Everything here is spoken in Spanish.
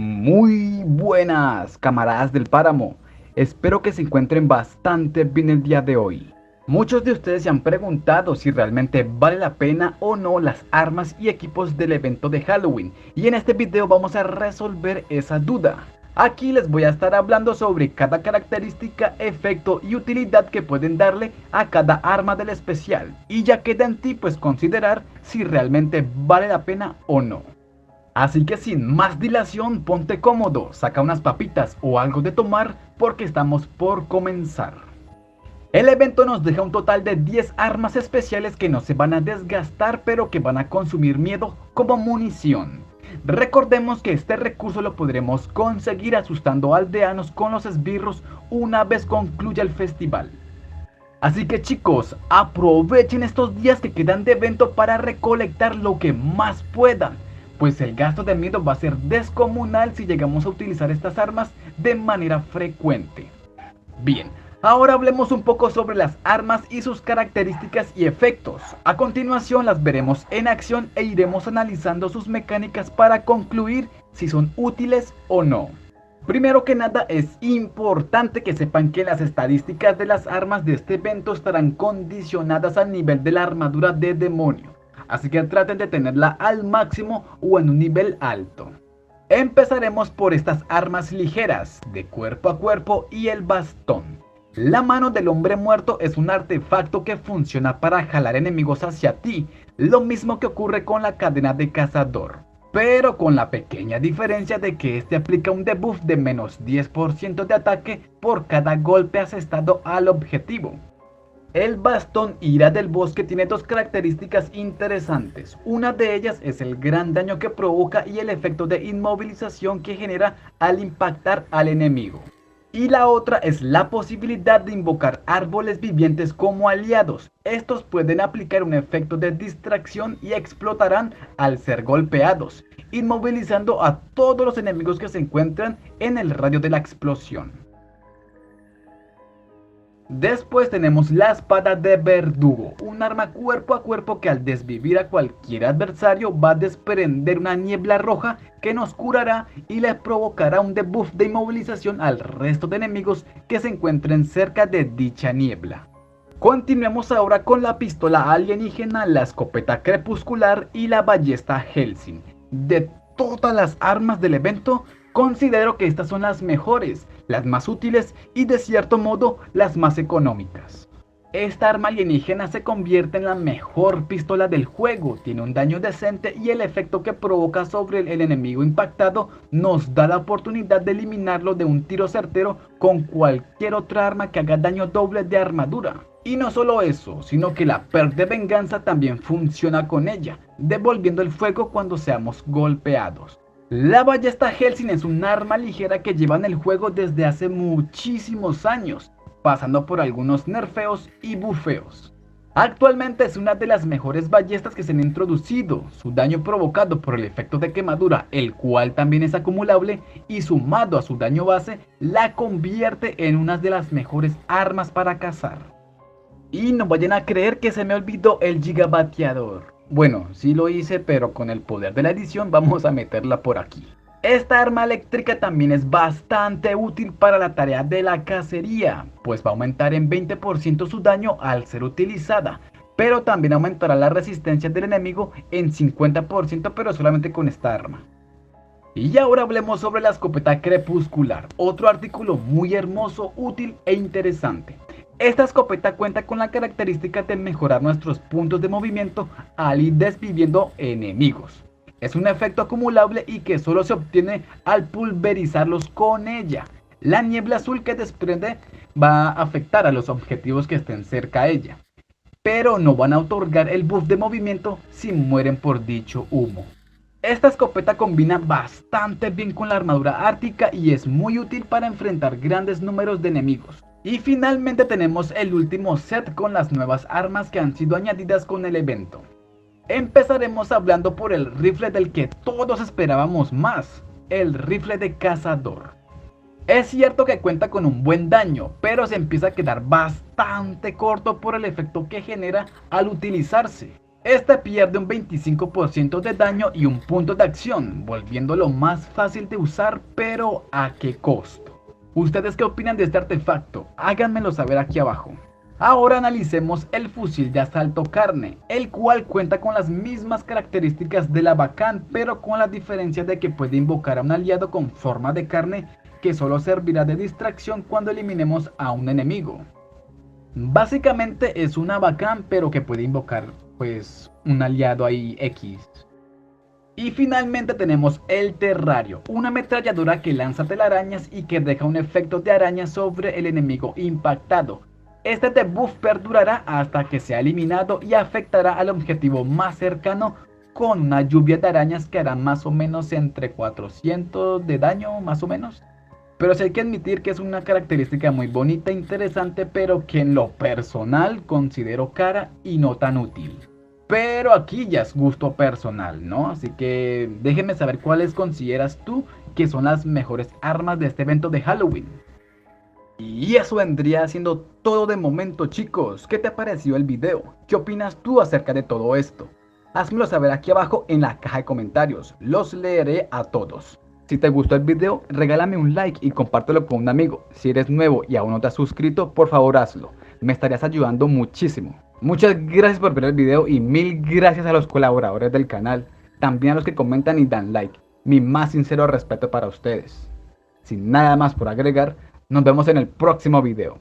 Muy buenas, camaradas del páramo. Espero que se encuentren bastante bien el día de hoy. Muchos de ustedes se han preguntado si realmente vale la pena o no las armas y equipos del evento de Halloween, y en este video vamos a resolver esa duda. Aquí les voy a estar hablando sobre cada característica, efecto y utilidad que pueden darle a cada arma del especial, y ya queda en ti pues considerar si realmente vale la pena o no. Así que sin más dilación, ponte cómodo, saca unas papitas o algo de tomar porque estamos por comenzar. El evento nos deja un total de 10 armas especiales que no se van a desgastar pero que van a consumir miedo como munición. Recordemos que este recurso lo podremos conseguir asustando aldeanos con los esbirros una vez concluya el festival. Así que chicos, aprovechen estos días que quedan de evento para recolectar lo que más puedan, pues el gasto de miedo va a ser descomunal si llegamos a utilizar estas armas de manera frecuente. Bien, ahora hablemos un poco sobre las armas y sus características y efectos. A continuación las veremos en acción e iremos analizando sus mecánicas para concluir si son útiles o no. Primero que nada, es importante que sepan que las estadísticas de las armas de este evento estarán condicionadas al nivel de la armadura de demonio, así que traten de tenerla al máximo o en un nivel alto. Empezaremos por estas armas ligeras, de cuerpo a cuerpo, y el bastón. La mano del hombre muerto es un artefacto que funciona para jalar enemigos hacia ti, lo mismo que ocurre con la cadena de cazador, pero con la pequeña diferencia de que este aplica un debuff de menos 10% de ataque por cada golpe asestado al objetivo. El bastón ira del bosque tiene dos características interesantes. Una de ellas es el gran daño que provoca y el efecto de inmovilización que genera al impactar al enemigo. Y la otra es la posibilidad de invocar árboles vivientes como aliados. Estos pueden aplicar un efecto de distracción y explotarán al ser golpeados, inmovilizando a todos los enemigos que se encuentran en el radio de la explosión. Después tenemos la espada de verdugo, un arma cuerpo a cuerpo que al desvivir a cualquier adversario va a desprender una niebla roja que nos curará y le provocará un debuff de inmovilización al resto de enemigos que se encuentren cerca de dicha niebla. Continuemos ahora con la pistola alienígena, la escopeta crepuscular y la ballesta Hellsing. De todas las armas del evento, considero que estas son las mejores, las más útiles y de cierto modo las más económicas. Esta arma alienígena se convierte en la mejor pistola del juego, tiene un daño decente y el efecto que provoca sobre el enemigo impactado nos da la oportunidad de eliminarlo de un tiro certero con cualquier otra arma que haga daño doble de armadura. Y no solo eso, sino que la perk de venganza también funciona con ella, devolviendo el fuego cuando seamos golpeados. La ballesta Hellsing es un arma ligera que lleva en el juego desde hace muchísimos años, pasando por algunos nerfeos y bufeos. Actualmente es una de las mejores ballestas que se han introducido, su daño provocado por el efecto de quemadura, el cual también es acumulable, y sumado a su daño base, la convierte en una de las mejores armas para cazar. Y no vayan a creer que se me olvidó el gigabateador. Bueno, sí lo hice, pero con el poder de la edición vamos a meterla por aquí. Esta arma eléctrica también es bastante útil para la tarea de la cacería, pues va a aumentar en 20% su daño al ser utilizada, pero también aumentará la resistencia del enemigo en 50%, pero solamente con esta arma. Y ahora hablemos sobre la escopeta crepuscular, otro artículo muy hermoso, útil e interesante. Esta escopeta cuenta con la característica de mejorar nuestros puntos de movimiento al ir desviviendo enemigos. Es un efecto acumulable y que solo se obtiene al pulverizarlos con ella. La niebla azul que desprende va a afectar a los objetivos que estén cerca a ella, pero no van a otorgar el buff de movimiento si mueren por dicho humo. Esta escopeta combina bastante bien con la armadura ártica y es muy útil para enfrentar grandes números de enemigos. Y finalmente tenemos el último set con las nuevas armas que han sido añadidas con el evento. Empezaremos hablando por el rifle del que todos esperábamos más, el rifle de cazador. Es cierto que cuenta con un buen daño, pero se empieza a quedar bastante corto por el efecto que genera al utilizarse. Este pierde un 25% de daño y un punto de acción, volviéndolo más fácil de usar, pero ¿a qué costo? ¿Ustedes qué opinan de este artefacto? Háganmelo saber aquí abajo. Ahora analicemos el fusil de asalto carne, el cual cuenta con las mismas características de la Bacán, pero con la diferencia de que puede invocar a un aliado con forma de carne que solo servirá de distracción cuando eliminemos a un enemigo. Básicamente es una Bacán, pero que puede invocar pues un aliado ahí X. Y finalmente tenemos el Terrario, una ametralladora que lanza telarañas y que deja un efecto de araña sobre el enemigo impactado. Este debuff perdurará hasta que sea eliminado y afectará al objetivo más cercano con una lluvia de arañas que hará más o menos entre 400 de daño, más o menos. Pero sí hay que admitir que es una característica muy bonita e interesante, pero que en lo personal considero cara y no tan útil. Pero aquí ya es gusto personal, ¿no? Así que déjenme saber cuáles consideras tú que son las mejores armas de este evento de Halloween. Y eso vendría siendo todo de momento, chicos. ¿Qué te ha parecido el video? ¿Qué opinas tú acerca de todo esto? Házmelo saber aquí abajo en la caja de comentarios. Los leeré a todos. Si te gustó el video, regálame un like y compártelo con un amigo. Si eres nuevo y aún no te has suscrito, por favor hazlo. Me estarías ayudando muchísimo. Muchas gracias por ver el video y mil gracias a los colaboradores del canal. También a los que comentan y dan like. Mi más sincero respeto para ustedes. Sin nada más por agregar, nos vemos en el próximo video.